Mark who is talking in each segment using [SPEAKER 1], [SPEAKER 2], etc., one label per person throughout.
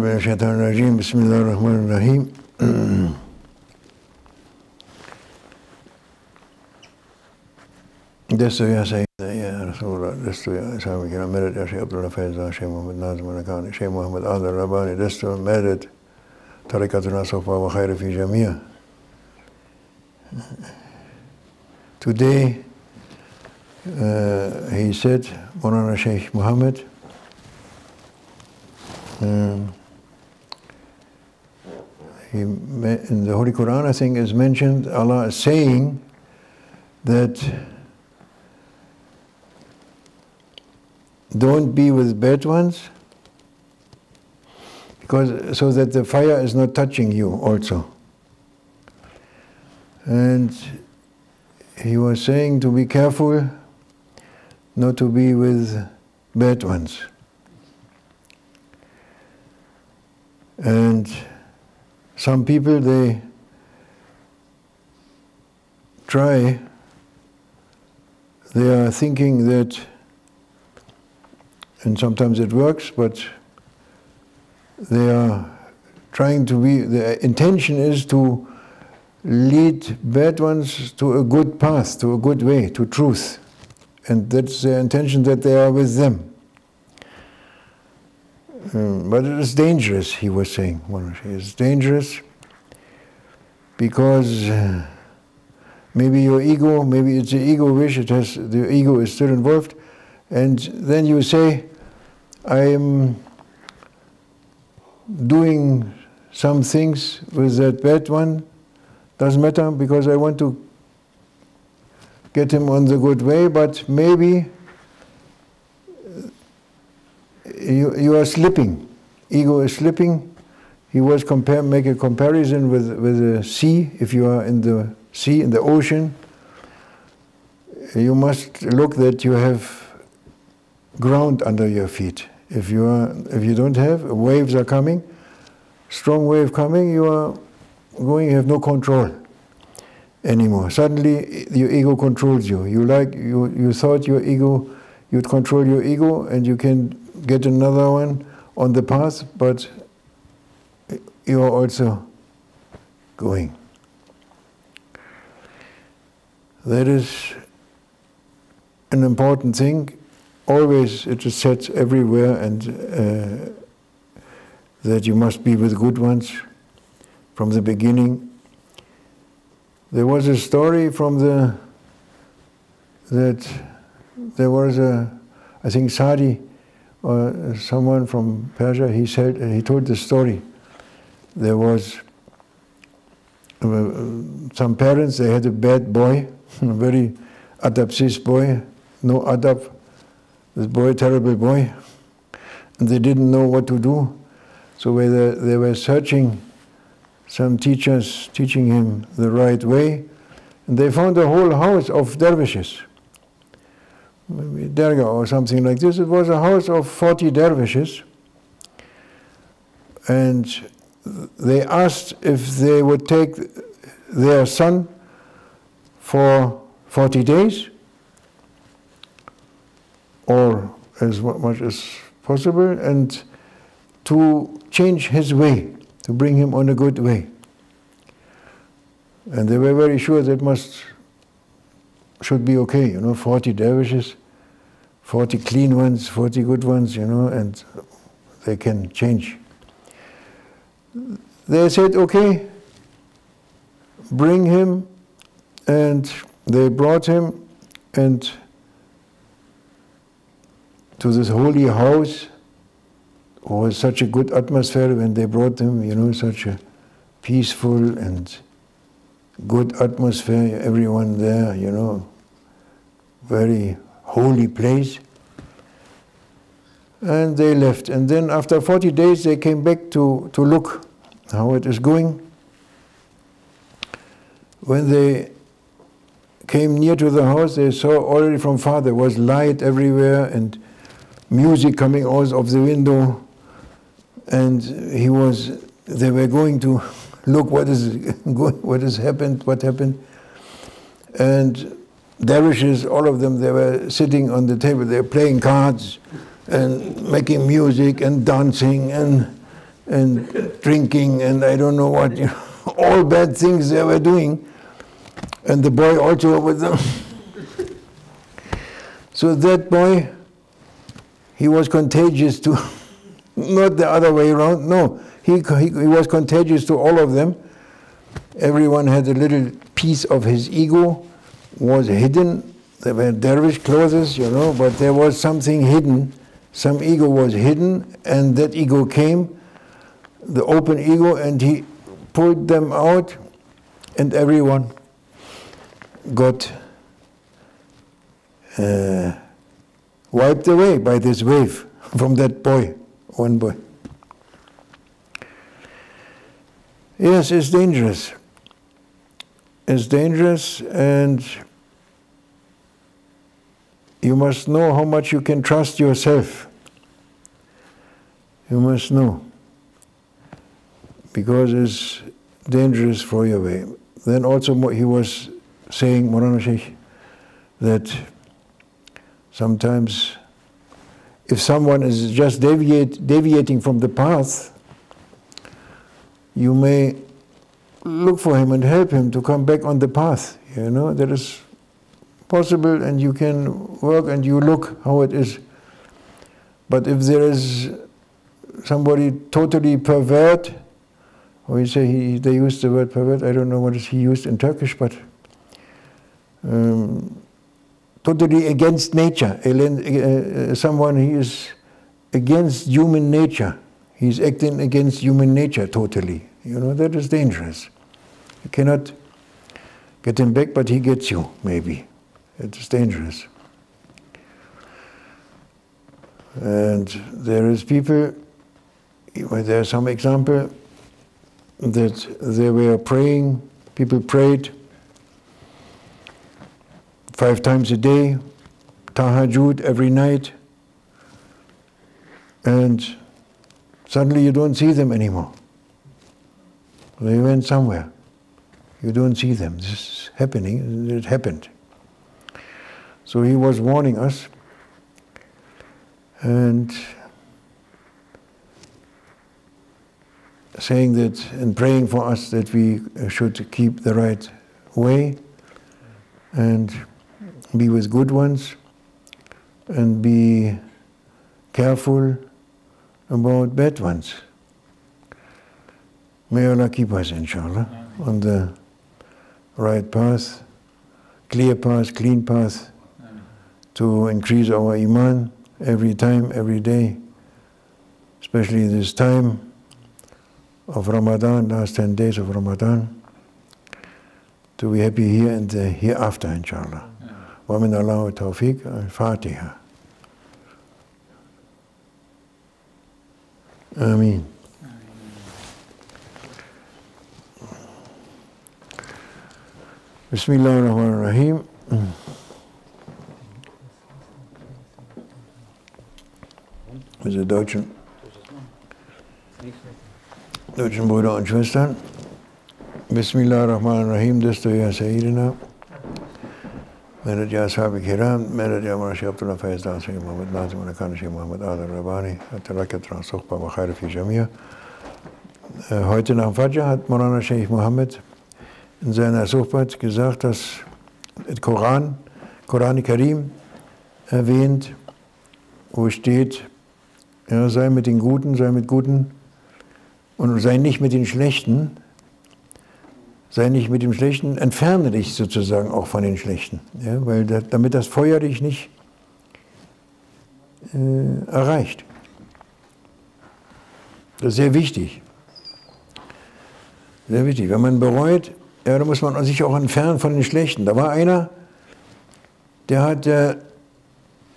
[SPEAKER 1] من الشيطان الرجيم بسم الله الرحمن الرحيم. Desto ya Sayyida ya Rasulullah, desto ya Ashab kiram, merit ya Sheikh Abdullah Faiza, Sheikh Muhammad Nazim al-Akani, Sheikh Muhammad Adil Rabbani, desto merit tarikatuna sofa wa khair fi jamia. Today, he said, Maulana Sheikh Muhammad, in the Holy Quran, I think, is mentioned, Allah is saying that don't be with bad ones, because so that the fire is not touching you also. And he was saying to be careful not to be with bad ones. And some people, they are thinking that, and sometimes it works, but they are trying to be, the intention is to lead bad ones to a good path, to a good way, to truth. And that's the intention, that they are with them. But it is dangerous, he was saying. It's dangerous because maybe your ego, maybe it's the ego wish, the ego is still involved, and then you say, I am doing some things with that bad one, doesn't matter, because I want to get him on the good way, but maybe you are slipping. Ego is slipping. He was make a comparison with the sea. If you are in the sea, in the ocean, you must look that you have ground under your feet. If you don't have, waves are coming, strong wave coming, you have no control anymore. Suddenly your ego controls you. You thought your ego, you'd control your ego and you can get another one on the path, but you are also going. That is an important thing. Always it is said everywhere, and that you must be with good ones from the beginning. There was a story that there was I think Sadi, or someone from Persia, he told the story. There was some parents, they had a bad boy, a very adab boy, no adab, this boy, terrible boy, and they didn't know what to do. So they were searching some teachers, teaching him the right way, and they found a whole house of dervishes. Maybe Dergah or something like this. It was a house of 40 dervishes, and they asked if they would take their son for 40 days, or as much as possible, and to change his way, to bring him on a good way. And they were very sure that should be okay, 40 dervishes, 40 clean ones, 40 good ones, and they can change. They said, okay, bring him, and they brought him and to this holy house. It was such a good atmosphere when they brought him, such a peaceful and good atmosphere, everyone there, very holy place. And they left. And then after 40 days they came back to look how it is going. When they came near to the house, they saw already from far there was light everywhere and music coming out of the window. And they were going to look what happened. And dervishes, all of them, they were sitting on the table, they were playing cards and making music and dancing and and drinking and I don't know what, you know, all bad things they were doing. And the boy also with them. So that boy, he was contagious to, not the other way around, no. He was contagious to all of them. Everyone had a little piece of his ego, was hidden. They were dervish clothes, you know, but there was something hidden. Some ego was hidden, and that ego came, the open ego, and he pulled them out, and everyone got wiped away by this wave from that boy, one boy. Yes, it's dangerous. It's dangerous, and you must know how much you can trust yourself. You must know, because it's dangerous for your way. Then also he was saying, Maulana Sheikh, that sometimes if someone is just deviating from the path, you may look for him and help him to come back on the path. You know, that is possible, and you can work and you look how it is. But if there is somebody totally pervert, or you say they use the word pervert, I don't know what he used in Turkish, but totally against nature. Someone he is against human nature. He's acting against human nature totally. You know, that is dangerous. You cannot get him back, but he gets you, maybe. It is dangerous. And there is people, there are some example that they were praying, people prayed 5 times a day, tahajjud every night, and suddenly you don't see them anymore. They went somewhere. You don't see them. This is happening. It happened. So he was warning us and saying that and praying for us that we should keep the right way and be with good ones and be careful about bad ones. May Allah keep us, inshallah, on the right path, clear path, clean path, to increase our iman every time, every day, especially this time of Ramadan, last 10 days of Ramadan, to be happy here and hereafter, inshallah. Wa min Allah tawfiq, al-Fatiha. Ameen. Bismillahirrahmanirrahim. Mit den deutschen Brüdern und Schwestern. Bismillahirrahmanirrahim. Desto ya Sayyidina. Mered ya Ashab-i Kiram. Mered ya Marashi Abdullah Faiz Da'at Sheikh Muhammad Nazim Al-Akani Sheikh Muhammad Adar Rabbani. At-Tarakat Sohbat wa Khair fi Jamia. Heute nach dem Fajr hat Maulana Sheikh Muhammad in seiner Sohbat gesagt, dass der Koran Karim erwähnt, wo steht, ja, sei mit den Guten, sei mit Guten und sei nicht mit den Schlechten, sei nicht mit dem Schlechten, entferne dich sozusagen auch von den Schlechten, ja, weil damit das Feuer dich nicht erreicht. Das ist sehr wichtig. Sehr wichtig. Wenn man bereut, ja, da muss man sich auch entfernen von den Schlechten. Da war einer, der hat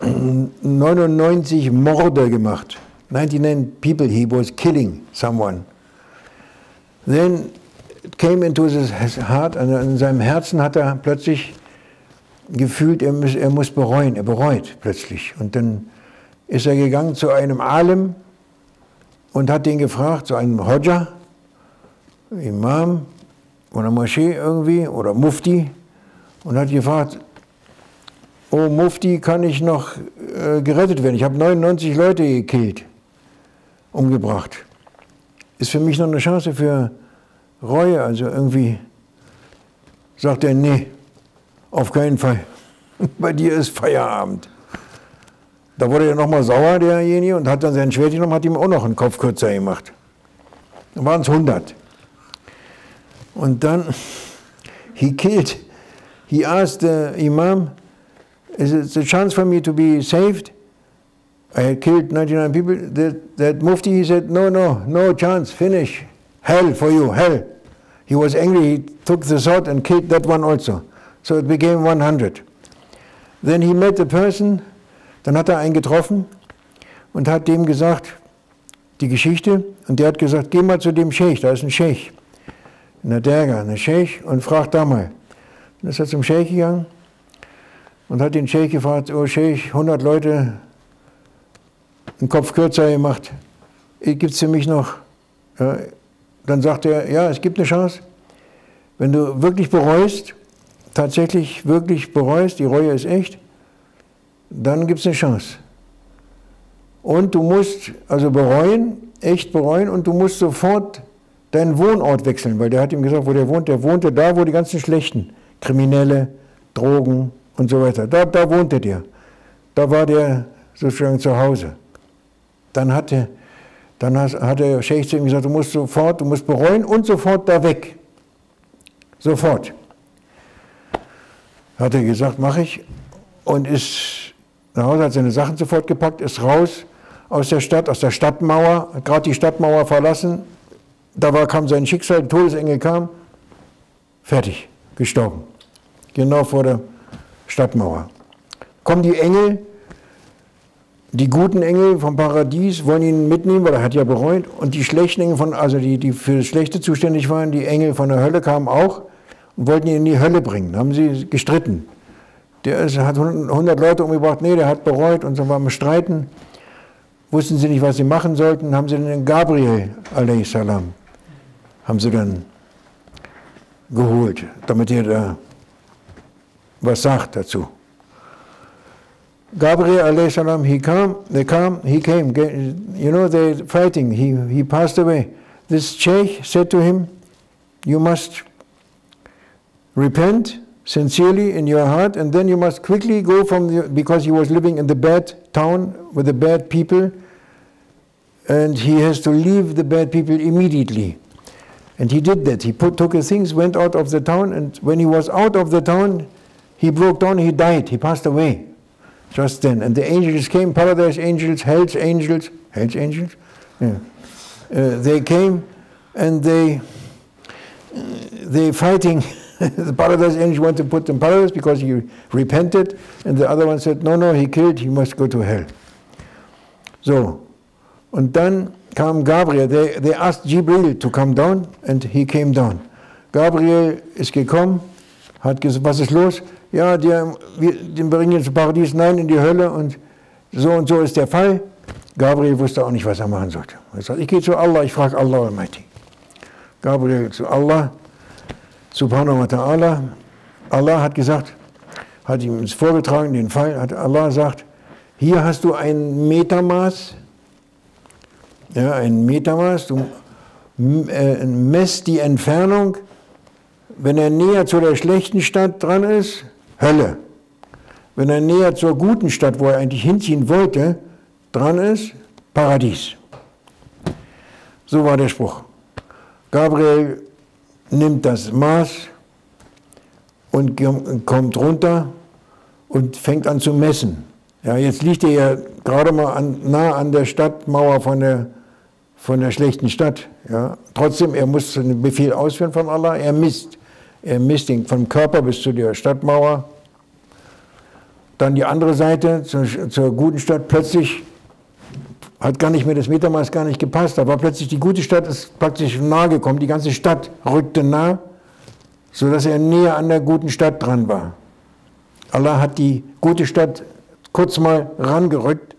[SPEAKER 1] 99 Morde gemacht. 99 people he was killing someone. Then it came into his heart, in seinem Herzen hat er plötzlich gefühlt, er muss bereuen, er bereut plötzlich. Und dann ist er gegangen zu einem Alim und hat den gefragt, zu einem Hodja, Imam oder Moschee irgendwie oder Mufti, und hat gefragt, oh Mufti, kann ich noch gerettet werden? Ich habe 99 Leute gekillt, umgebracht. ist für mich noch eine Chance für Reue. Also irgendwie sagt er, nee, auf keinen Fall. Bei dir ist Feierabend. Da wurde er nochmal sauer, derjenige, und hat dann sein Schwert genommen, hat ihm auch noch einen Kopf kürzer gemacht. Dann waren es 100. Und dann, he asked the Imam, is it a chance for me to be saved? I had killed 99 people. That Mufti, he said, no chance, finish. Hell for you, hell. He was angry, he took the sword and killed that one also. So it became 100. Then he met the person, dann hat er einen getroffen und hat dem gesagt, die Geschichte, und der hat gesagt, geh mal zu dem Sheikh, da ist ein Sheikh, in der Dergah, ein Sheikh, und frag da mal. Dann ist er zum Sheikh gegangen und hat den Sheikh gefragt, oh Sheikh, 100 Leute, einen Kopf kürzer gemacht, gibt es für mich noch? Ja, dann sagt er, ja, es gibt eine Chance, wenn du wirklich bereust, tatsächlich wirklich bereust, die Reue ist echt, dann gibt es eine Chance. Und du musst also bereuen, echt bereuen, und du musst sofort deinen Wohnort wechseln, weil der hat ihm gesagt, wo der wohnte da, wo die ganzen Schlechten, Kriminelle, Drogen und so weiter, da wohnte der. Da war der sozusagen zu Hause. Dann hat der Scheikh zu ihm gesagt, du musst bereuen und sofort da weg. Sofort. Hat er gesagt, mache ich, und ist nach Hause, hat seine Sachen sofort gepackt, ist raus aus der Stadt, aus der Stadtmauer, hat gerade die Stadtmauer verlassen, kam sein Schicksal, der Todesengel kam, fertig, gestorben. Genau vor der Stadtmauer. Kommen die Engel, die guten Engel vom Paradies, wollen ihn mitnehmen, weil er hat ja bereut, und die schlechten Engel, also die für das Schlechte zuständig waren, die Engel von der Hölle kamen auch und wollten ihn in die Hölle bringen. Da haben sie gestritten. Der hat 100 Leute umgebracht, nee, der hat bereut, und so waren wir streiten. Wussten sie nicht, was sie machen sollten, haben sie den Gabriel, a.s., haben sie dann geholt, damit er da was sagt dazu. Gabriel, a.s., he came, you know, they're fighting, he passed away. This Sheikh said to him, you must repent sincerely in your heart, and then you must quickly go because he was living in the bad town with the bad people, and he has to leave the bad people immediately. And he did that. He took his things, went out of the town, and when he was out of the town, he broke down, he died, he passed away just then. And the angels came, paradise angels, hell's angels, yeah. They came, and they fighting. The paradise angel wanted to put him in paradise because he repented, and the other one said, no, he killed, he must go to hell. So, und dann kam Gabriel, they asked Jibril to come down, and he came down. Gabriel ist gekommen, hat gesagt, was ist los? Ja, den bringen jetzt ins Paradies, nein, in die Hölle, und so ist der Fall. Gabriel wusste auch nicht, was er machen sollte. Er sagt, ich gehe zu Allah, ich frage Allah Almighty. Gabriel zu Allah, Subhanahu wa ta'ala. Allah hat gesagt, hat ihm es vorgetragen, den Fall, hat Allah sagt, hier hast du ein Metermaß, ja, ein Metermaß, du messt die Entfernung, wenn er näher zu der schlechten Stadt dran ist, Hölle. Wenn er näher zur guten Stadt, wo er eigentlich hinziehen wollte, dran ist, Paradies. So war der Spruch. Gabriel nimmt das Maß und kommt runter und fängt an zu messen. Ja, jetzt liegt er ja gerade mal nah an der Stadtmauer von der schlechten Stadt. Ja. Trotzdem, er muss einen Befehl ausführen von Allah, er misst ihn vom Körper bis zu der Stadtmauer. Dann die andere Seite, zur guten Stadt, plötzlich hat gar nicht mehr das Metermaß gar nicht gepasst. Da war plötzlich die gute Stadt, ist praktisch nahe gekommen. Die ganze Stadt rückte nah, sodass er näher an der guten Stadt dran war. Allah hat die gute Stadt kurz mal rangerückt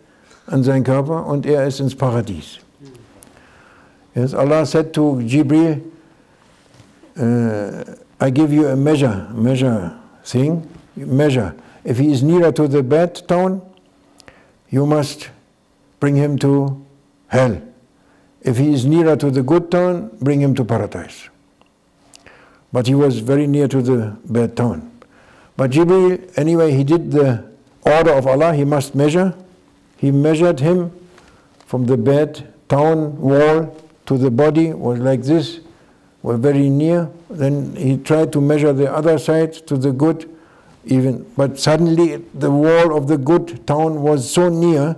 [SPEAKER 1] an seinen Körper, und er ist ins Paradies. Yes, Allah said to Jibril, I give you a measure thing, measure. If he is nearer to the bad town, you must bring him to hell. if he is nearer to the good town, bring him to paradise. But he was very near to the bad town. But Jibreel, anyway, he did the order of Allah, he must measure. He measured him from the bad town wall to the body, was like this, were very near. Then he tried to measure the other side to the good, even. But suddenly the wall of the good town was so near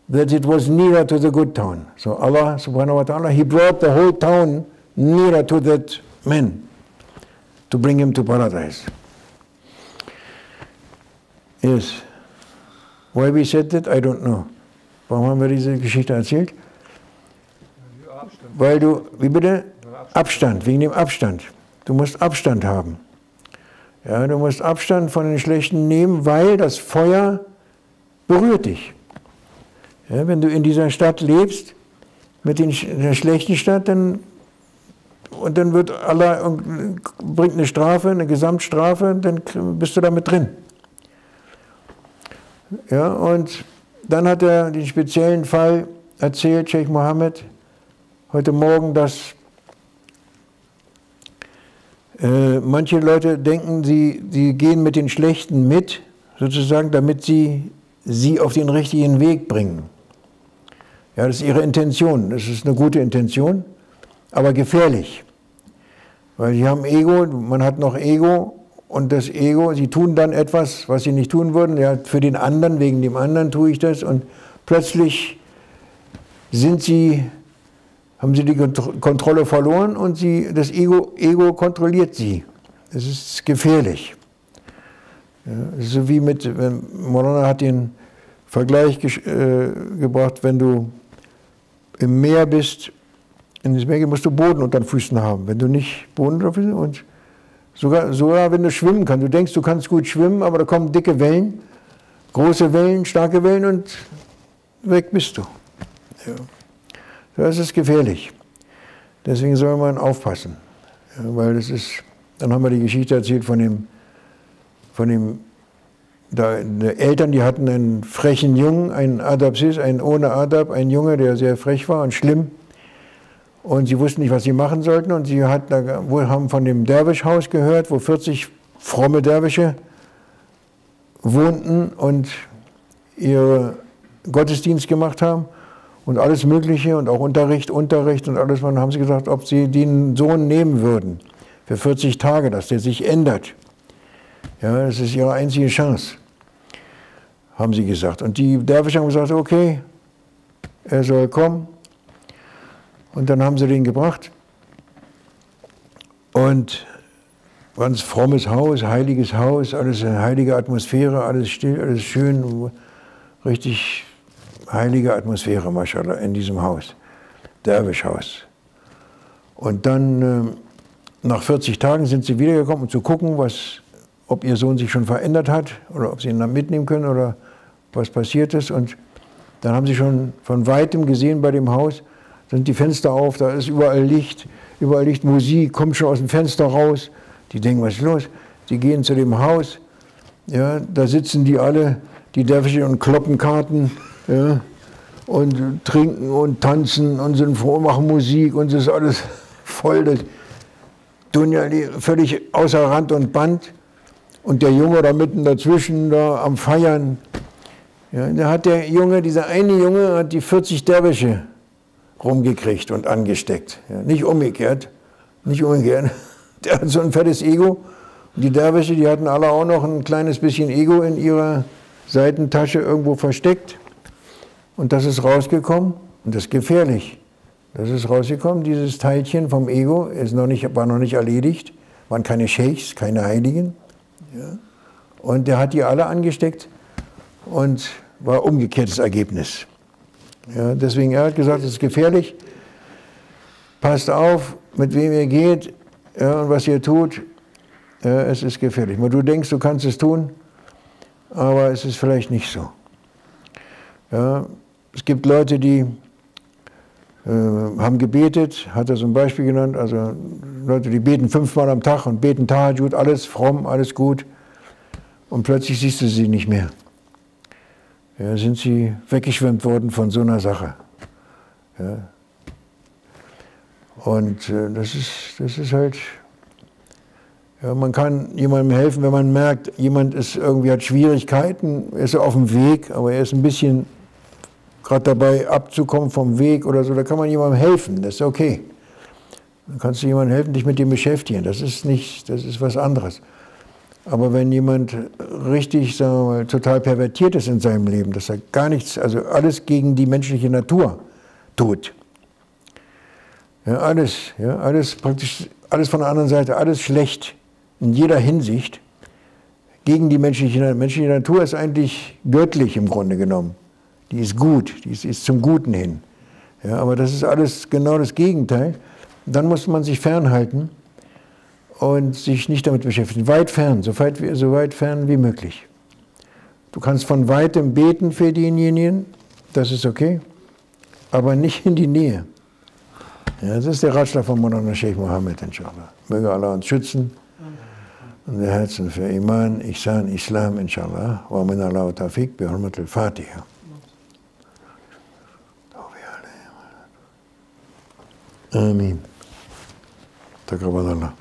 [SPEAKER 1] that it was nearer to the good town. So Allah subhanahu wa ta'ala, he brought the whole town nearer to that man to bring him to paradise. Yes. Why we said that, I don't know. Warum haben wir diese Geschichte erzählt? Weil du, wie bitte? Abstand, wegen dem Abstand. Du musst Abstand haben. Ja, du musst Abstand von den Schlechten nehmen, weil das Feuer berührt dich. Ja, wenn du in dieser Stadt lebst, mit der schlechten Stadt, und dann wird Allah bringt eine Strafe, eine Gesamtstrafe, dann bist du damit drin. Ja, und dann hat er den speziellen Fall erzählt, Sheikh Mohammed, heute Morgen, dass manche Leute denken, sie gehen mit den Schlechten mit, sozusagen, damit sie auf den richtigen Weg bringen. Ja, das ist ihre Intention, das ist eine gute Intention, aber gefährlich. Weil sie haben Ego, man hat noch Ego, und das Ego, sie tun dann etwas, was sie nicht tun würden, ja, für den anderen, wegen dem anderen tue ich das, und plötzlich haben sie die Kontrolle verloren und das Ego kontrolliert sie. Das ist gefährlich. Ja, so wie Maulana hat den Vergleich gebracht, wenn du im Meer bist, in das Meer musst du Boden unter den Füßen haben. Wenn du nicht Boden unter den Füßen, und sogar wenn du schwimmen kannst, du denkst, du kannst gut schwimmen, aber da kommen dicke Wellen, große Wellen, starke Wellen, und weg bist du. Ja. Das ist gefährlich. Deswegen soll man aufpassen. Ja, weil das ist, dann haben wir die Geschichte erzählt der Eltern, die hatten einen frechen Jungen, einen Adabsis, einen ohne Adab, einen Junge, der sehr frech war und schlimm. Und sie wussten nicht, was sie machen sollten. Und sie haben von dem Derwischhaus gehört, wo 40 fromme Derwische wohnten und ihren Gottesdienst gemacht haben und alles Mögliche und auch Unterricht und alles. Und dann haben sie gesagt, ob sie den Sohn nehmen würden für 40 Tage, dass der sich ändert. Ja, das ist ihre einzige Chance, haben sie gesagt. Und die Derwische haben gesagt, okay, er soll kommen. Und dann haben sie den gebracht. Und ganz frommes Haus, heiliges Haus, alles eine heilige Atmosphäre, alles still, alles schön, richtig heilige Atmosphäre, mashallah, in diesem Haus, Derwischhaus. Und dann, nach 40 Tagen sind sie wiedergekommen, um zu gucken, ob ihr Sohn sich schon verändert hat oder ob sie ihn dann mitnehmen können oder was passiert ist. Und dann haben sie schon von Weitem gesehen bei dem Haus, sind die Fenster auf, da ist überall Licht, Musik, kommt schon aus dem Fenster raus. Die denken, was ist los? Die gehen zu dem Haus, ja, da sitzen die alle, die Derwische, und kloppen Karten, ja, und trinken und tanzen und sind froh, machen Musik, und es ist alles voll. Das Dunja, völlig außer Rand und Band. Und der Junge da mitten dazwischen, da am Feiern. Ja, da hat dieser eine Junge hat die 40 Derwische rumgekriegt und angesteckt. Ja, nicht umgekehrt. Der hat so ein fettes Ego. Und die Derwische, die hatten alle auch noch ein kleines bisschen Ego in ihrer Seitentasche irgendwo versteckt. Und das ist rausgekommen, und das ist gefährlich. Das ist rausgekommen, dieses Teilchen vom Ego war noch nicht erledigt, waren keine Scheichs, keine Heiligen. Ja. Und der hat die alle angesteckt und war umgekehrtes Ergebnis. Ja, deswegen, er hat gesagt, es ist gefährlich, passt auf, mit wem ihr geht, ja, und was ihr tut, ja, es ist gefährlich. Du denkst, du kannst es tun, aber es ist vielleicht nicht so. Ja, es gibt Leute, die haben gebetet, hat er so ein Beispiel genannt, also Leute, die beten 5-mal am Tag und beten Tahajjud, alles fromm, alles gut, und plötzlich siehst du sie nicht mehr. Ja, sind sie weggeschwemmt worden von so einer Sache. Ja. Und das ist halt, ja, man kann jemandem helfen, wenn man merkt, jemand ist irgendwie hat Schwierigkeiten, ist auf dem Weg, aber er ist ein bisschen gerade dabei abzukommen vom Weg oder so, da kann man jemandem helfen, das ist okay. Dann kannst du jemandem helfen, dich mit dem beschäftigen, das ist was anderes. Aber wenn jemand richtig, sagen wir mal, total pervertiert ist in seinem Leben, dass er gar nichts, also alles gegen die menschliche Natur tut, ja, alles praktisch, alles von der anderen Seite, alles schlecht, in jeder Hinsicht, gegen die menschliche Natur ist eigentlich göttlich im Grunde genommen. Die ist gut, die ist zum Guten hin. Ja, aber das ist alles genau das Gegenteil. Dann muss man sich fernhalten und sich nicht damit beschäftigen. Weit fern, so weit fern wie möglich. Du kannst von weitem beten für denjenigen, das ist okay, aber nicht in die Nähe. Ja, das ist der Ratschlag von Maulana Sheikh Mohammed, inshallah. Möge Allah uns schützen und der Herzen für Iman, Ihsan, Islam, inshallah. Wa min Allah wa tawfiq bi hurmat al-Fatiha. Amin. Taqabbal Allah.